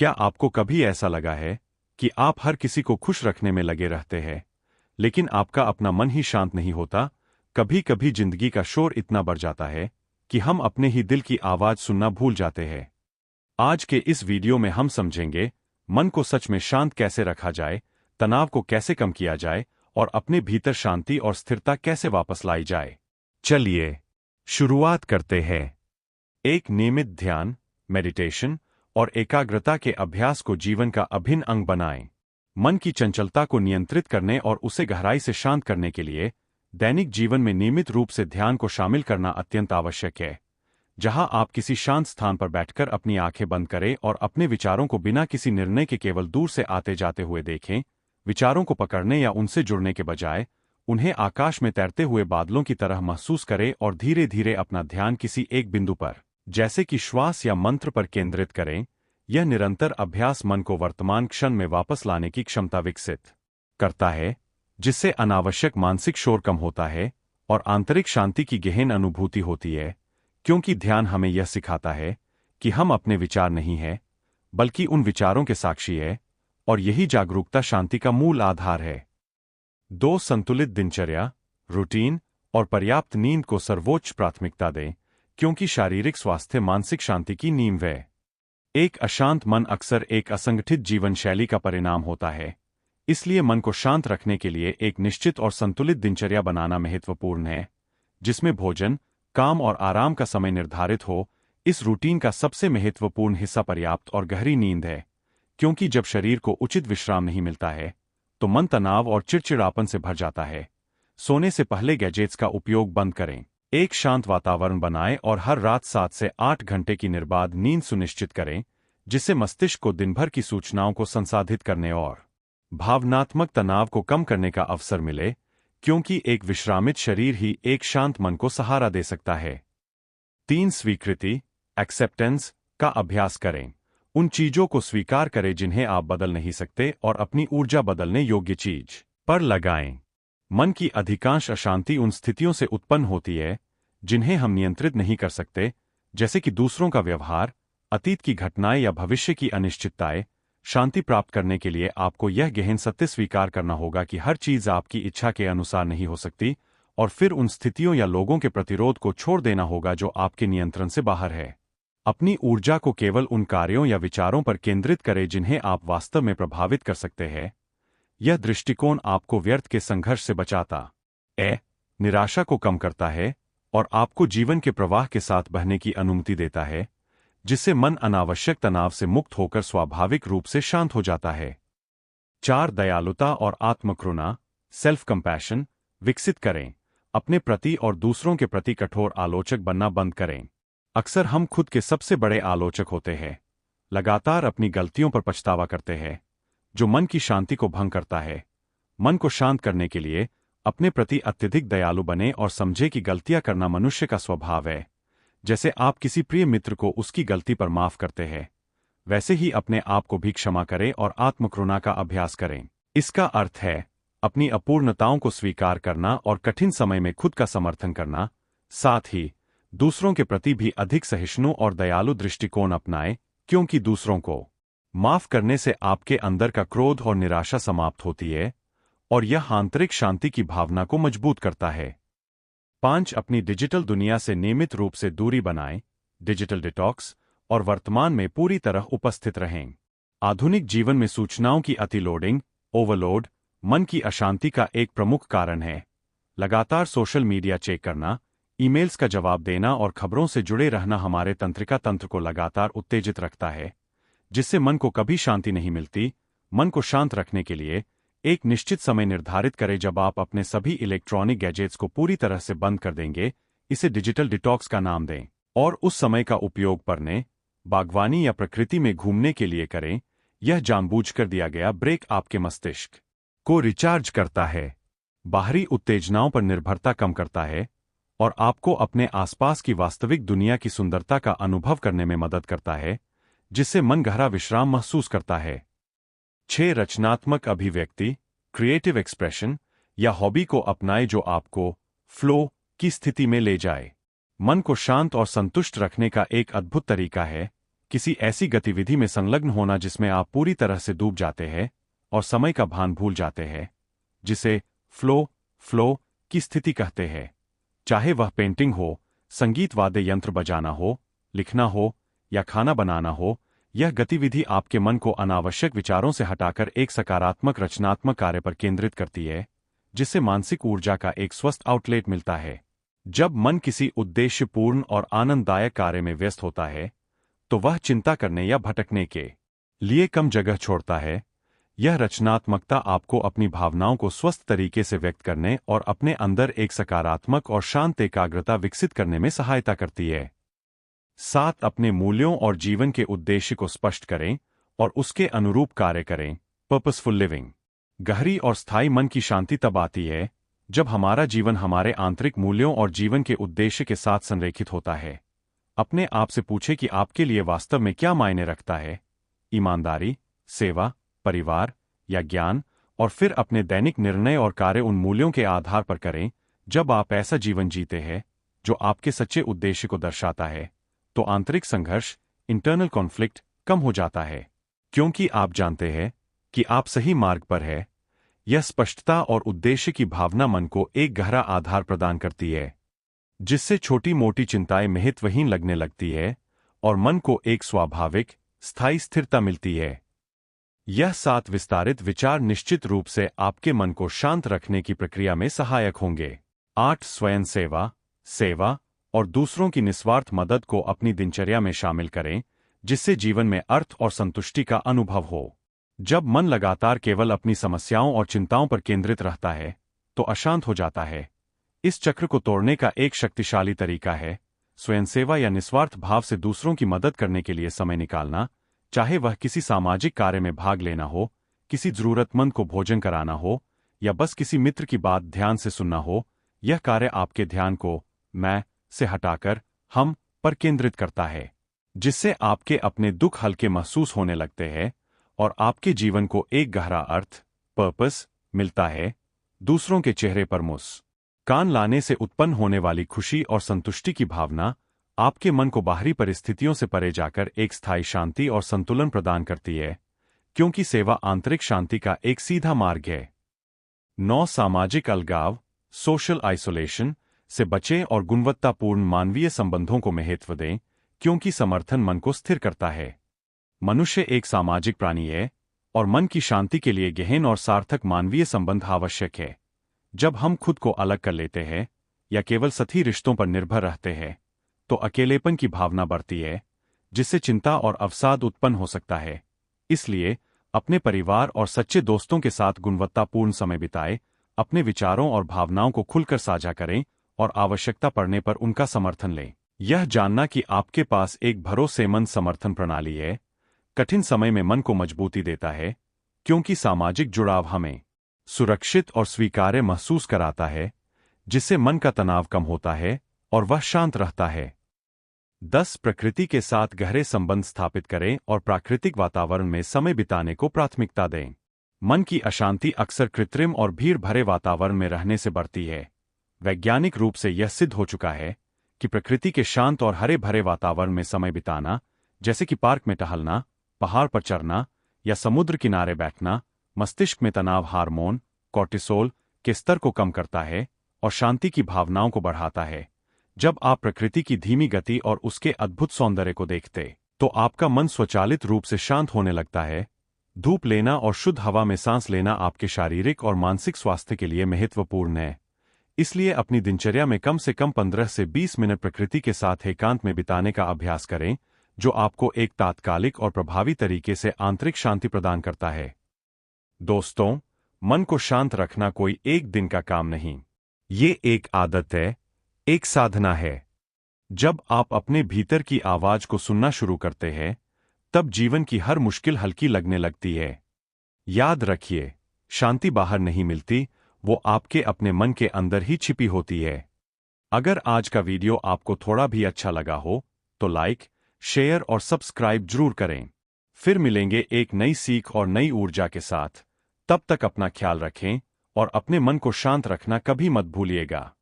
क्या आपको कभी ऐसा लगा है कि आप हर किसी को खुश रखने में लगे रहते हैं, लेकिन आपका अपना मन ही शांत नहीं होता? कभी कभी जिंदगी का शोर इतना बढ़ जाता है कि हम अपने ही दिल की आवाज सुनना भूल जाते हैं। आज के इस वीडियो में हम समझेंगे मन को सच में शांत कैसे रखा जाए, तनाव को कैसे कम किया जाए और अपने भीतर शांति और स्थिरता कैसे वापस लाई जाए। चलिए शुरुआत करते हैं। एक नियमित ध्यान, मेडिटेशन और एकाग्रता के अभ्यास को जीवन का अभिन्न अंग बनाएं। मन की चंचलता को नियंत्रित करने और उसे गहराई से शांत करने के लिए दैनिक जीवन में नियमित रूप से ध्यान को शामिल करना अत्यंत आवश्यक है। जहां आप किसी शांत स्थान पर बैठकर अपनी आंखें बंद करें और अपने विचारों को बिना किसी निर्णय के केवल दूर से आते जाते हुए देखें। विचारों को पकड़ने या उनसे जुड़ने के बजाय उन्हें आकाश में तैरते हुए बादलों की तरह महसूस करें और धीरे धीरे अपना ध्यान किसी एक बिंदु पर, जैसे कि श्वास या मंत्र पर केंद्रित करें। यह निरंतर अभ्यास मन को वर्तमान क्षण में वापस लाने की क्षमता विकसित करता है, जिससे अनावश्यक मानसिक शोर कम होता है और आंतरिक शांति की गहन अनुभूति होती है। क्योंकि ध्यान हमें यह सिखाता है कि हम अपने विचार नहीं हैं, बल्कि उन विचारों के साक्षी हैं, और यही जागरूकता शांति का मूल आधार है। दो, संतुलित दिनचर्या, रूटीन और पर्याप्त नींद को सर्वोच्च प्राथमिकता दें, क्योंकि शारीरिक स्वास्थ्य मानसिक शांति की नींव है। एक अशांत मन अक्सर एक असंगठित जीवन शैली का परिणाम होता है। इसलिए मन को शांत रखने के लिए एक निश्चित और संतुलित दिनचर्या बनाना महत्वपूर्ण है, जिसमें भोजन, काम और आराम का समय निर्धारित हो। इस रूटीन का सबसे महत्वपूर्ण हिस्सा पर्याप्त और गहरी नींद है, क्योंकि जब शरीर को उचित विश्राम नहीं मिलता है तो मन तनाव और चिड़चिड़ापन से भर जाता है। सोने से पहले गैजेट्स का उपयोग बंद करें। एक शांत वातावरण बनाएं और हर रात 7 से 8 घंटे की निर्बाध नींद सुनिश्चित करें, जिससे मस्तिष्क को दिन भर की सूचनाओं को संसाधित करने और भावनात्मक तनाव को कम करने का अवसर मिले, क्योंकि एक विश्रामित शरीर ही एक शांत मन को सहारा दे सकता है। 3, स्वीकृति, एक्सेप्टेंस का अभ्यास करें। उन चीजों को स्वीकार करें जिन्हें आप बदल नहीं सकते और अपनी ऊर्जा बदलने योग्य चीज पर लगाएं। मन की अधिकांश अशांति उन स्थितियों से उत्पन्न होती है जिन्हें हम नियंत्रित नहीं कर सकते, जैसे कि दूसरों का व्यवहार, अतीत की घटनाएं या भविष्य की अनिश्चितताएं। शांति प्राप्त करने के लिए आपको यह गहन सत्य स्वीकार करना होगा कि हर चीज आपकी इच्छा के अनुसार नहीं हो सकती, और फिर उन स्थितियों या लोगों के प्रतिरोध को छोड़ देना होगा जो आपके नियंत्रण से बाहर है। अपनी ऊर्जा को केवल उन कार्यों या विचारों पर केंद्रित करें जिन्हें आप वास्तव में प्रभावित कर सकते हैं। यह दृष्टिकोण आपको व्यर्थ के संघर्ष से बचाता निराशा को कम करता है और आपको जीवन के प्रवाह के साथ बहने की अनुमति देता है, जिससे मन अनावश्यक तनाव से मुक्त होकर स्वाभाविक रूप से शांत हो जाता है। 4, दयालुता और आत्मकरुणा, सेल्फ कंपैशन विकसित करें। अपने प्रति और दूसरों के प्रति कठोर आलोचक बनना बंद करें। अक्सर हम खुद के सबसे बड़े आलोचक होते हैं, लगातार अपनी गलतियों पर पछतावा करते हैं, जो मन की शांति को भंग करता है। मन को शांत करने के लिए अपने प्रति अत्यधिक दयालु बने और समझे कि गलतियां करना मनुष्य का स्वभाव है। जैसे आप किसी प्रिय मित्र को उसकी गलती पर माफ करते हैं, वैसे ही अपने आप को भी क्षमा करें और आत्मकरुणा का अभ्यास करें। इसका अर्थ है अपनी अपूर्णताओं को स्वीकार करना और कठिन समय में खुद का समर्थन करना। साथ ही दूसरों के प्रति भी अधिक सहिष्णु और दयालु दृष्टिकोण अपनाएं, क्योंकि दूसरों को माफ करने से आपके अंदर का क्रोध और निराशा समाप्त होती है और यह आंतरिक शांति की भावना को मजबूत करता है। 5, अपनी डिजिटल दुनिया से नियमित रूप से दूरी बनाएं। डिजिटल डिटॉक्स और वर्तमान में पूरी तरह उपस्थित रहें। आधुनिक जीवन में सूचनाओं की अतिलोडिंग, ओवरलोड, मन की अशांति का एक प्रमुख कारण है। लगातार सोशल मीडिया चेक करना, ईमेल्स का जवाब देना और खबरों से जुड़े रहना हमारे तंत्रिका तंत्र को लगातार उत्तेजित रखता है, जिससे मन को कभी शांति नहीं मिलती। मन को शांत रखने के लिए एक निश्चित समय निर्धारित करें जब आप अपने सभी इलेक्ट्रॉनिक गैजेट्स को पूरी तरह से बंद कर देंगे। इसे डिजिटल डिटॉक्स का नाम दें और उस समय का उपयोग पढ़ने, बागवानी या प्रकृति में घूमने के लिए करें। यह जानबूझकर दिया गया ब्रेक आपके मस्तिष्क को रिचार्ज करता है, बाहरी उत्तेजनाओं पर निर्भरता कम करता है और आपको अपने आसपास की वास्तविक दुनिया की सुंदरता का अनुभव करने में मदद करता है, जिससे मन गहरा विश्राम महसूस करता है। 6, रचनात्मक अभिव्यक्ति, क्रिएटिव एक्सप्रेशन या हॉबी को अपनाएं जो आपको फ्लो की स्थिति में ले जाए। मन को शांत और संतुष्ट रखने का एक अद्भुत तरीका है किसी ऐसी गतिविधि में संलग्न होना जिसमें आप पूरी तरह से डूब जाते हैं और समय का भान भूल जाते हैं, जिसे फ्लो की स्थिति कहते हैं। चाहे वह पेंटिंग हो, संगीत वाद्य यंत्र बजाना हो, लिखना हो या खाना बनाना हो, यह गतिविधि आपके मन को अनावश्यक विचारों से हटाकर एक सकारात्मक रचनात्मक कार्य पर केंद्रित करती है, जिससे मानसिक ऊर्जा का एक स्वस्थ आउटलेट मिलता है। जब मन किसी उद्देश्यपूर्ण और आनंददायक कार्य में व्यस्त होता है, तो वह चिंता करने या भटकने के लिए कम जगह छोड़ता है। यह रचनात्मकता आपको अपनी भावनाओं को स्वस्थ तरीके से व्यक्त करने और अपने अंदर एक सकारात्मक और शांत एकाग्रता विकसित करने में सहायता करती है। 7. अपने मूल्यों और जीवन के उद्देश्य को स्पष्ट करें और उसके अनुरूप कार्य करें। Purposeful living. गहरी और स्थायी मन की शांति तब आती है जब हमारा जीवन हमारे आंतरिक मूल्यों और जीवन के उद्देश्य के साथ संरेखित होता है। अपने आप से पूछें कि आपके लिए वास्तव में क्या मायने रखता है, ईमानदारी, सेवा, परिवार या ज्ञान, और फिर अपने दैनिक निर्णय और कार्य उन मूल्यों के आधार पर करें। जब आप ऐसा जीवन जीते हैं जो आपके सच्चे उद्देश्य को दर्शाता है, तो आंतरिक संघर्ष, इंटरनल कॉन्फ्लिक्ट, कम हो जाता है, क्योंकि आप जानते हैं कि आप सही मार्ग पर हैं। यह स्पष्टता और उद्देश्य की भावना मन को एक गहरा आधार प्रदान करती है, जिससे छोटी मोटी चिंताएं महत्वहीन लगने लगती है और मन को एक स्वाभाविक, स्थायी स्थिरता मिलती है। यह 7 विस्तारित विचार निश्चित रूप से आपके मन को शांत रखने की प्रक्रिया में सहायक होंगे। 8. स्वयं सेवा और दूसरों की निस्वार्थ मदद को अपनी दिनचर्या में शामिल करें, जिससे जीवन में अर्थ और संतुष्टि का अनुभव हो। जब मन लगातार केवल अपनी समस्याओं और चिंताओं पर केंद्रित रहता है, तो अशांत हो जाता है। इस चक्र को तोड़ने का एक शक्तिशाली तरीका है स्वयंसेवा या निस्वार्थ भाव से दूसरों की मदद करने के लिए समय निकालना। चाहे वह किसी सामाजिक कार्य में भाग लेना हो, किसी जरूरतमंद को भोजन कराना हो या बस किसी मित्र की बात ध्यान से सुनना हो, यह कार्य आपके ध्यान को मैं से हटाकर हम पर केंद्रित करता है, जिससे आपके अपने दुख हल्के महसूस होने लगते हैं और आपके जीवन को एक गहरा अर्थ, पर्पस मिलता है। दूसरों के चेहरे पर मुस्कान लाने से उत्पन्न होने वाली खुशी और संतुष्टि की भावना आपके मन को बाहरी परिस्थितियों से परे जाकर एक स्थायी शांति और संतुलन प्रदान करती है, क्योंकि सेवा आंतरिक शांति का एक सीधा मार्ग है। 9. सामाजिक अलगाव, सोशल आइसोलेशन से बचें और गुणवत्तापूर्ण मानवीय संबंधों को महत्व दें, क्योंकि समर्थन मन को स्थिर करता है। मनुष्य एक सामाजिक प्राणी है और मन की शांति के लिए गहन और सार्थक मानवीय संबंध आवश्यक है। जब हम खुद को अलग कर लेते हैं या केवल सतही रिश्तों पर निर्भर रहते हैं, तो अकेलेपन की भावना बढ़ती है, जिससे चिंता और अवसाद उत्पन्न हो सकता है। इसलिए अपने परिवार और सच्चे दोस्तों के साथ गुणवत्तापूर्ण समय बिताएं, अपने विचारों और भावनाओं को खुलकर साझा करें और आवश्यकता पड़ने पर उनका समर्थन लें। यह जानना कि आपके पास एक भरोसेमंद समर्थन प्रणाली है, कठिन समय में मन को मजबूती देता है, क्योंकि सामाजिक जुड़ाव हमें सुरक्षित और स्वीकार्य महसूस कराता है, जिससे मन का तनाव कम होता है और वह शांत रहता है। 10. प्रकृति के साथ गहरे संबंध स्थापित करें और प्राकृतिक वातावरण में समय बिताने को प्राथमिकता दें। मन की अशांति अक्सर कृत्रिम और भीड़ भरे वातावरण में रहने से बढ़ती है। वैज्ञानिक रूप से यह सिद्ध हो चुका है कि प्रकृति के शांत और हरे भरे वातावरण में समय बिताना, जैसे कि पार्क में टहलना, पहाड़ पर चढ़ना या समुद्र किनारे बैठना, मस्तिष्क में तनाव हार्मोन कोर्टिसोल के स्तर को कम करता है और शांति की भावनाओं को बढ़ाता है। जब आप प्रकृति की धीमी गति और उसके अद्भुत सौंदर्य को देखते, तो आपका मन स्वचालित रूप से शांत होने लगता है। धूप लेना और शुद्ध हवा में सांस लेना आपके शारीरिक और मानसिक स्वास्थ्य के लिए महत्वपूर्ण है। इसलिए अपनी दिनचर्या में कम से कम 15 से 20 मिनट प्रकृति के साथ एकांत में बिताने का अभ्यास करें, जो आपको एक तात्कालिक और प्रभावी तरीके से आंतरिक शांति प्रदान करता है। दोस्तों, मन को शांत रखना कोई एक दिन का काम नहीं। ये एक आदत है, एक साधना है। जब आप अपने भीतर की आवाज को सुनना शुरू करते हैं, तब जीवन की हर मुश्किल हल्की लगने लगती है। याद रखिए, शांति बाहर नहीं मिलती, वो आपके अपने मन के अंदर ही छिपी होती है। अगर आज का वीडियो आपको थोड़ा भी अच्छा लगा हो, तो लाइक, शेयर और सब्सक्राइब जरूर करें। फिर मिलेंगे एक नई सीख और नई ऊर्जा के साथ। तब तक अपना ख्याल रखें और अपने मन को शांत रखना कभी मत भूलिएगा।